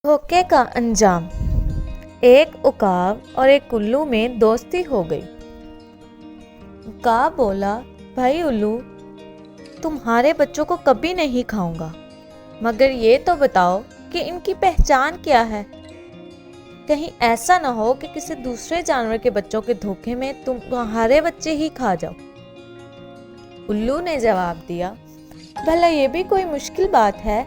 دھوکے کا انجام۔ ایک عقاب اور ایک الو میں دوستی ہو گئی۔ عقاب بولا، بھائی الو، تمہارے بچوں کو کبھی نہیں کھاؤں گا، مگر یہ تو بتاؤ کہ ان کی پہچان کیا ہے؟ کہیں ایسا نہ ہو کہ کسی دوسرے جانور کے بچوں کے دھوکے میں تمہارے بچے ہی کھا جاؤ۔ الو نے جواب دیا، بھلا یہ بھی کوئی مشکل بات ہے؟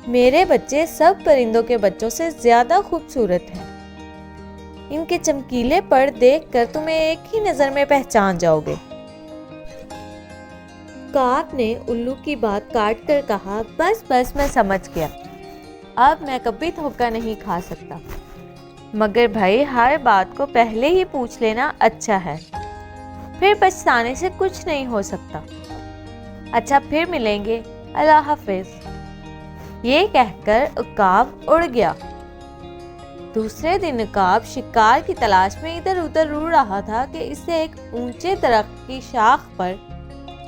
میرے بچے سب پرندوں کے بچوں سے زیادہ خوبصورت ہیں۔ ان کے چمکیلے پر دیکھ کر تمہیں ایک ہی نظر میں پہچان جاؤ گے۔ عقاب نے الو کی بات کاٹ کر کہا، بس میں سمجھ گیا، اب میں کبھی دھوکہ نہیں کھا سکتا۔ مگر بھائی، ہر بات کو پہلے ہی پوچھ لینا اچھا ہے، پھر پچھتانے سے کچھ نہیں ہو سکتا۔ اچھا، پھر ملیں گے، اللہ حافظ۔ یہ کہہ کر عقاب اڑ گیا۔ دوسرے دن عقاب شکار کی تلاش میں ادھر ادھر اڑ رہا تھا کہ اسے ایک اونچے درخت کی شاخ پر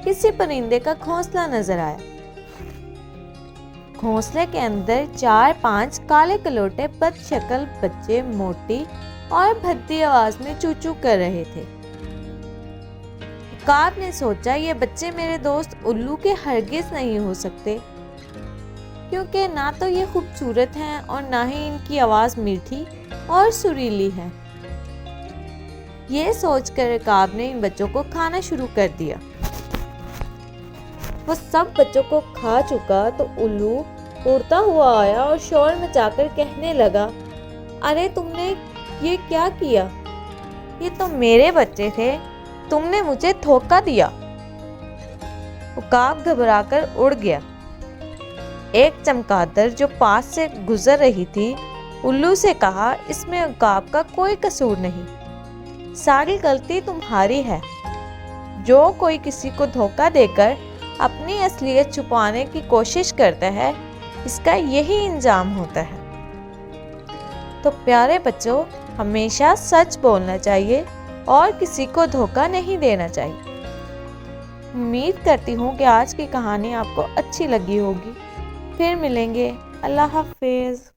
کسی پرندے کا گھونسلہ نظر آیا۔ گھونسلے کے اندر 4-5 کالے کلوٹے بد شکل بچے موٹی اور بھدی آواز میں چو چو کر رہے تھے۔ عقاب نے سوچا، یہ بچے میرے دوست الو کے ہرگز نہیں ہو سکتے، کیونکہ نہ تو یہ خوبصورت ہیں اور نہ ہی ان کی آواز میٹھی اور سریلی ہے۔ یہ سوچ کر عقاب نے ان بچوں کو کھانا شروع کر دیا۔ وہ سب بچوں کو کھا چکا تو الو اڑتا ہوا آیا اور شور مچا کر کہنے لگا، ارے تم نے یہ کیا کیا؟ یہ تو میرے بچے تھے، تم نے مجھے دھوکہ دیا۔ عقاب گھبرا کر اڑ گیا۔ ایک چمگادڑ جو پاس سے گزر رہی تھی، الو سے کہا، اس میں عقاب کا کوئی قصور نہیں، ساری غلطی تمہاری ہے۔ جو کوئی کسی کو دھوکہ دے کر اپنی اصلیت چھپانے کی کوشش کرتا ہے، اس کا یہی انجام ہوتا ہے۔ تو پیارے بچوں، ہمیشہ سچ بولنا چاہیے اور کسی کو دھوکہ نہیں دینا چاہیے۔ امید کرتی ہوں کہ آج کی کہانی آپ کو اچھی لگی ہوگی۔ پھر ملیں گے، اللہ حافظ۔